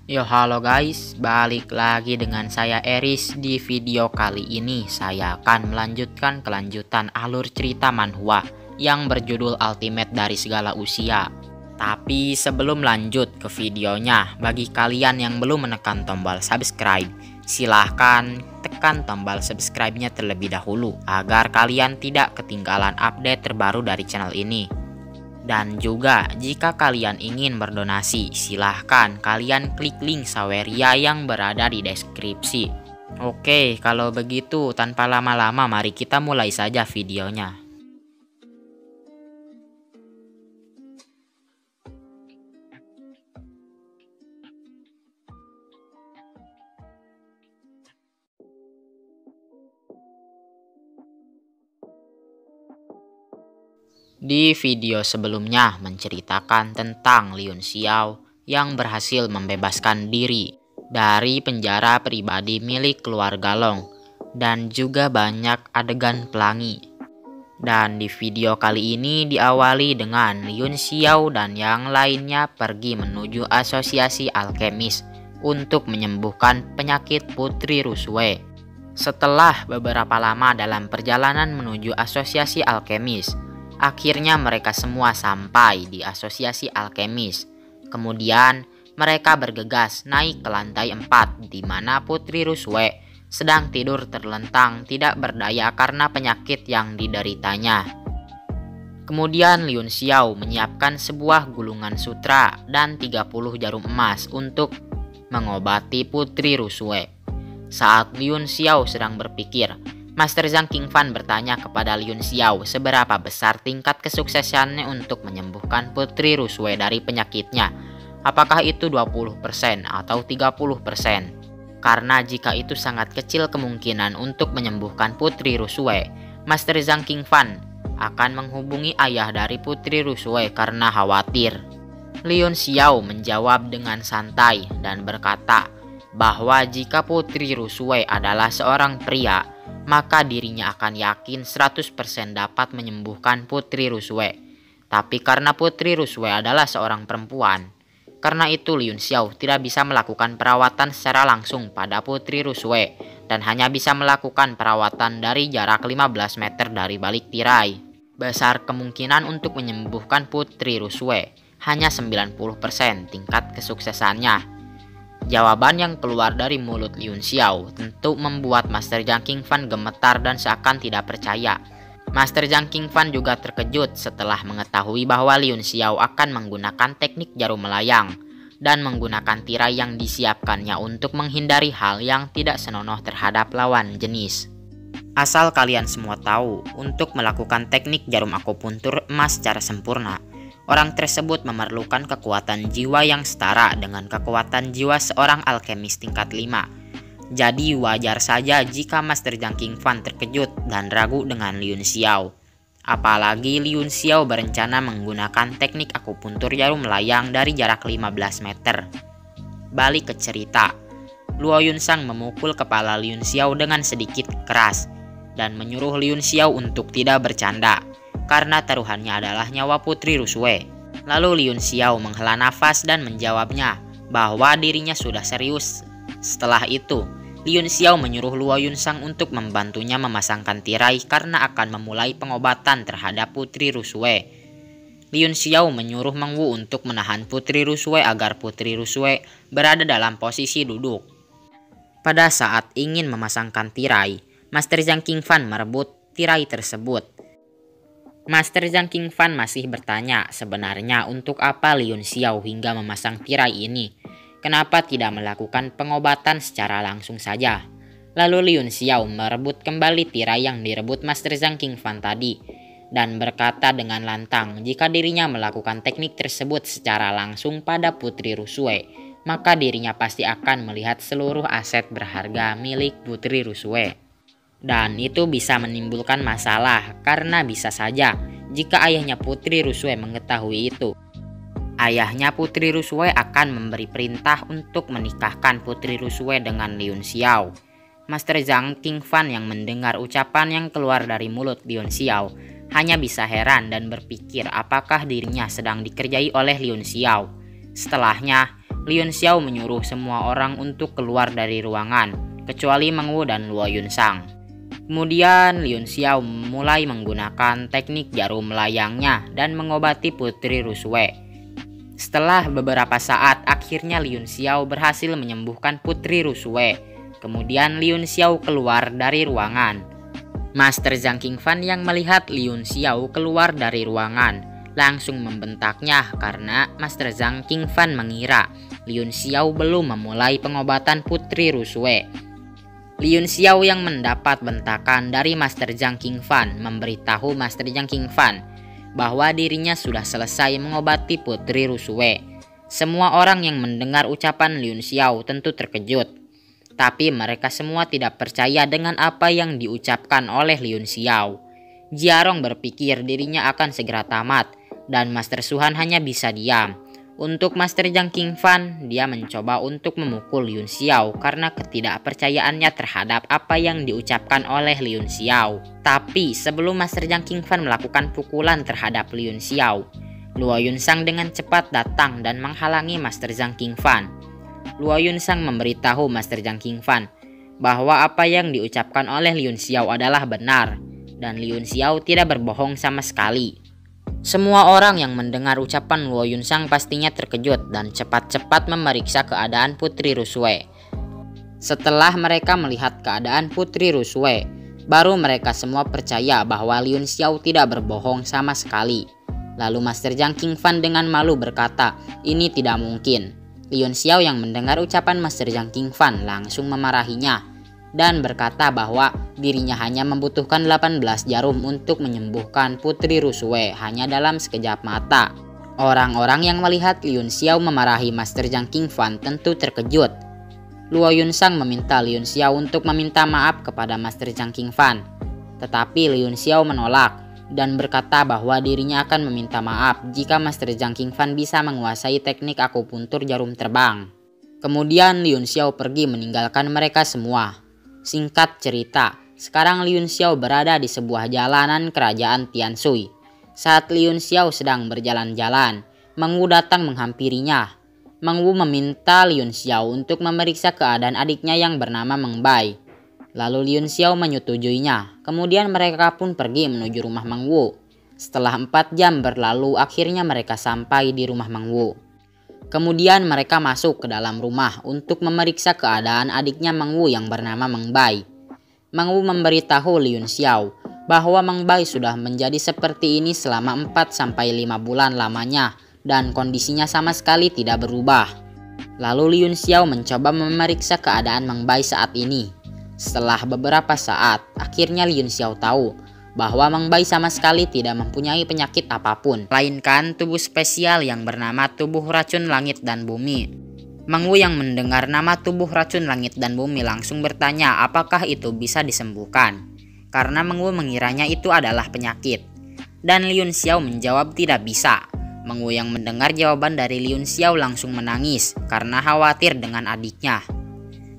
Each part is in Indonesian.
Yo halo guys, balik lagi dengan saya Eris. Di video kali ini saya akan melanjutkan kelanjutan alur cerita manhwa yang berjudul Ultimate dari Segala Usia. Tapi sebelum lanjut ke videonya, bagi kalian yang belum menekan tombol subscribe, silahkan tekan tombol subscribe-nya terlebih dahulu agar kalian tidak ketinggalan update terbaru dari channel ini. Dan juga jika kalian ingin berdonasi, silahkan kalian klik link Saweria yang berada di deskripsi. Oke, kalau begitu tanpa lama-lama mari kita mulai saja videonya. Di video sebelumnya menceritakan tentang Liun Xiao yang berhasil membebaskan diri dari penjara pribadi milik keluarga Long dan juga banyak adegan pelangi. Dan di video kali ini diawali dengan Liun Xiao dan yang lainnya pergi menuju asosiasi alkemis untuk menyembuhkan penyakit Putri Rusue. Setelah beberapa lama dalam perjalanan menuju asosiasi alkemis, akhirnya mereka semua sampai di asosiasi alkemis. Kemudian mereka bergegas naik ke lantai 4 di mana Putri Rusue sedang tidur terlentang tidak berdaya karena penyakit yang dideritanya. Kemudian Liun Xiao menyiapkan sebuah gulungan sutra dan 30 jarum emas untuk mengobati Putri Rusue. Saat Liun Xiao sedang berpikir, Master Zhang Qingfan bertanya kepada Liun Xiao seberapa besar tingkat kesuksesannya untuk menyembuhkan Putri Rusue dari penyakitnya. Apakah itu 20% atau 30%? Karena jika itu sangat kecil kemungkinan untuk menyembuhkan Putri Rusue, Master Zhang Qingfan akan menghubungi ayah dari Putri Rusue karena khawatir. Liun Xiao menjawab dengan santai dan berkata bahwa jika Putri Rusue adalah seorang pria, maka dirinya akan yakin 100% dapat menyembuhkan Putri Rusue. Tapi karena Putri Rusue adalah seorang perempuan, karena itu Liun Xiao tidak bisa melakukan perawatan secara langsung pada Putri Rusue dan hanya bisa melakukan perawatan dari jarak 15 meter dari balik tirai. Besar kemungkinan untuk menyembuhkan Putri Rusue, hanya 90% tingkat kesuksesannya. Jawaban yang keluar dari mulut Liun Xiao tentu membuat Master Zhang Qingfan gemetar dan seakan tidak percaya. Master Zhang Qingfan juga terkejut setelah mengetahui bahwa Liun Xiao akan menggunakan teknik jarum melayang dan menggunakan tirai yang disiapkannya untuk menghindari hal yang tidak senonoh terhadap lawan jenis. Asal kalian semua tahu, untuk melakukan teknik jarum akupuntur emas secara sempurna, orang tersebut memerlukan kekuatan jiwa yang setara dengan kekuatan jiwa seorang alkemis tingkat 5. Jadi wajar saja jika Master Zhang Qingfan terkejut dan ragu dengan Liun Xiao. Apalagi Liun Xiao berencana menggunakan teknik akupuntur jarum melayang dari jarak 15 meter. Balik ke cerita, Luo Yunsang memukul kepala Liun Xiao dengan sedikit keras dan menyuruh Liun Xiao untuk tidak bercanda karena taruhannya adalah nyawa Putri Rusue. Lalu Liun Xiao menghela nafas dan menjawabnya bahwa dirinya sudah serius. Setelah itu, Liun Xiao menyuruh Luo Yunsang untuk membantunya memasangkan tirai karena akan memulai pengobatan terhadap Putri Rusue. Liun Xiao menyuruh Meng Wu untuk menahan Putri Rusue agar Putri Rusue berada dalam posisi duduk. Pada saat ingin memasangkan tirai, Master Zhang Qingfan merebut tirai tersebut. Master Zhang Qingfan masih bertanya sebenarnya untuk apa Liun Xiao hingga memasang tirai ini. Kenapa tidak melakukan pengobatan secara langsung saja? Lalu Liun Xiao merebut kembali tirai yang direbut Master Zhang Qingfan tadi dan berkata dengan lantang jika dirinya melakukan teknik tersebut secara langsung pada Putri Rusue, maka dirinya pasti akan melihat seluruh aset berharga milik Putri Rusue. Dan itu bisa menimbulkan masalah karena bisa saja jika ayahnya Putri Rusue mengetahui itu, ayahnya Putri Rusue akan memberi perintah untuk menikahkan Putri Rusue dengan Liun Xiao. Master Zhang Qingfan yang mendengar ucapan yang keluar dari mulut Liun Xiao hanya bisa heran dan berpikir apakah dirinya sedang dikerjai oleh Liun Xiao. Setelahnya, Liun Xiao menyuruh semua orang untuk keluar dari ruangan, kecuali Meng Wu dan Luo Yunsang. Kemudian Liun Xiao mulai menggunakan teknik jarum layangnya dan mengobati Putri Rusue. Setelah beberapa saat, akhirnya Liun Xiao berhasil menyembuhkan Putri Rusue. Kemudian Liun Xiao keluar dari ruangan. Master Zhang Qingfan yang melihat Liun Xiao keluar dari ruangan langsung membentaknya karena Master Zhang Qingfan mengira Liun Xiao belum memulai pengobatan Putri Rusue. Liun Xiao yang mendapat bentakan dari Master Zhang Qingfan memberitahu Master Zhang Qingfan bahwa dirinya sudah selesai mengobati Putri Rusue. Semua orang yang mendengar ucapan Liun Xiao tentu terkejut, tapi mereka semua tidak percaya dengan apa yang diucapkan oleh Liun Xiao. Jiarong berpikir dirinya akan segera tamat dan Master Suhan hanya bisa diam. Untuk Master Zhang Qingfan, dia mencoba untuk memukul Liun Xiao karena ketidakpercayaannya terhadap apa yang diucapkan oleh Liun Xiao. Tapi sebelum Master Zhang Qingfan melakukan pukulan terhadap Liun Xiao, Luo Yunsang dengan cepat datang dan menghalangi Master Zhang Qingfan. Luo Yunsang memberitahu Master Zhang Qingfan bahwa apa yang diucapkan oleh Liun Xiao adalah benar dan Liun Xiao tidak berbohong sama sekali. Semua orang yang mendengar ucapan Luo Yunsang pastinya terkejut dan cepat-cepat memeriksa keadaan Putri Rusue. Setelah mereka melihat keadaan Putri Rusue, baru mereka semua percaya bahwa Liun Xiao tidak berbohong sama sekali. Lalu Master Zhang Qingfan dengan malu berkata, "Ini tidak mungkin." Liun Xiao yang mendengar ucapan Master Zhang Qingfan langsung memarahinya dan berkata bahwa dirinya hanya membutuhkan 18 jarum untuk menyembuhkan Putri Rusue hanya dalam sekejap mata. Orang-orang yang melihat Liun Xiao memarahi Master Zhang Qingfan tentu terkejut. Luo Yunsang meminta Liun Xiao untuk meminta maaf kepada Master Zhang Qingfan, tetapi Liun Xiao menolak dan berkata bahwa dirinya akan meminta maaf jika Master Zhang Qingfan bisa menguasai teknik akupuntur jarum terbang. Kemudian Liun Xiao pergi meninggalkan mereka semua. Singkat cerita, sekarang Liun Xiao berada di sebuah jalanan kerajaan Tianshui. Saat Liun Xiao sedang berjalan-jalan, Meng Wu datang menghampirinya. Meng Wu meminta Liun Xiao untuk memeriksa keadaan adiknya yang bernama Meng Bai. Lalu Liun Xiao menyetujuinya. Kemudian mereka pun pergi menuju rumah Meng Wu. Setelah 4 jam berlalu, akhirnya mereka sampai di rumah Meng Wu. Kemudian mereka masuk ke dalam rumah untuk memeriksa keadaan adiknya Meng Wu yang bernama Meng Bai. Meng Wu memberitahu Liun Xiao bahwa Meng Bai sudah menjadi seperti ini selama 4-5 bulan lamanya dan kondisinya sama sekali tidak berubah. Lalu Liun Xiao mencoba memeriksa keadaan Meng Bai saat ini. Setelah beberapa saat, akhirnya Liun Xiao tahu bahwa Meng Bai sama sekali tidak mempunyai penyakit apapun, melainkan tubuh spesial yang bernama tubuh racun langit dan bumi. Meng Wu yang mendengar nama tubuh racun langit dan bumi langsung bertanya apakah itu bisa disembuhkan, karena Meng Wu mengiranya itu adalah penyakit. Dan Liun Xiao menjawab tidak bisa. Meng Wu yang mendengar jawaban dari Liun Xiao langsung menangis karena khawatir dengan adiknya.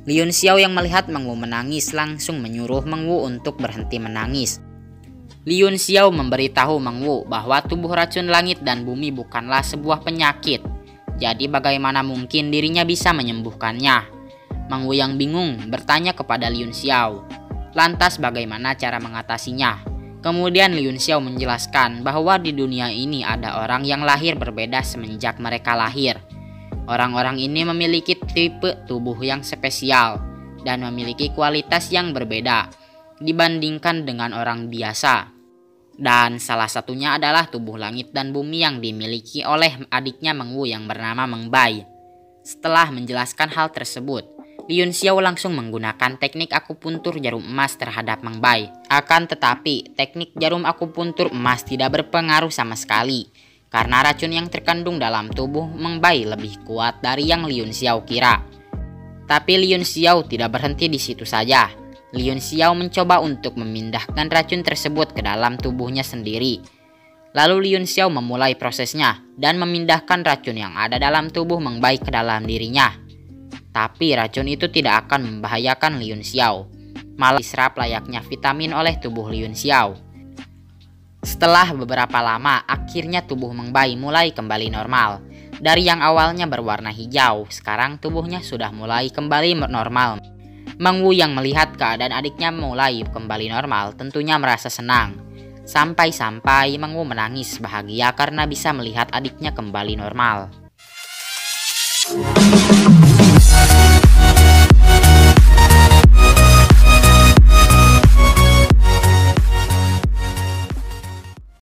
Liun Xiao yang melihat Meng Wu menangis langsung menyuruh Meng Wu untuk berhenti menangis. Liun Xiao memberitahu Meng Wu bahwa tubuh racun langit dan bumi bukanlah sebuah penyakit. Jadi bagaimana mungkin dirinya bisa menyembuhkannya? Meng Wu yang bingung bertanya kepada Liun Xiao. Lantas bagaimana cara mengatasinya? Kemudian Liun Xiao menjelaskan bahwa di dunia ini ada orang yang lahir berbeda semenjak mereka lahir. Orang-orang ini memiliki tipe tubuh yang spesial dan memiliki kualitas yang berbeda dibandingkan dengan orang biasa. Dan salah satunya adalah tubuh langit dan bumi yang dimiliki oleh adiknya Meng Wu yang bernama Meng Bai. Setelah menjelaskan hal tersebut, Liun Xiao langsung menggunakan teknik akupuntur jarum emas terhadap Meng Bai. Akan tetapi, teknik jarum akupuntur emas tidak berpengaruh sama sekali, karena racun yang terkandung dalam tubuh Meng Bai lebih kuat dari yang Liun Xiao kira. Tapi Liun Xiao tidak berhenti di situ saja. Liun Xiao mencoba untuk memindahkan racun tersebut ke dalam tubuhnya sendiri. Lalu Liun Xiao memulai prosesnya dan memindahkan racun yang ada dalam tubuh Meng Bai ke dalam dirinya. Tapi racun itu tidak akan membahayakan Liun Xiao, malah diserap layaknya vitamin oleh tubuh Liun Xiao. Setelah beberapa lama, akhirnya tubuh Meng Bai mulai kembali normal. Dari yang awalnya berwarna hijau, sekarang tubuhnya sudah mulai kembali normal. Meng Wu yang melihat keadaan adiknya mulai kembali normal tentunya merasa senang. Sampai-sampai Meng Wu menangis bahagia karena bisa melihat adiknya kembali normal.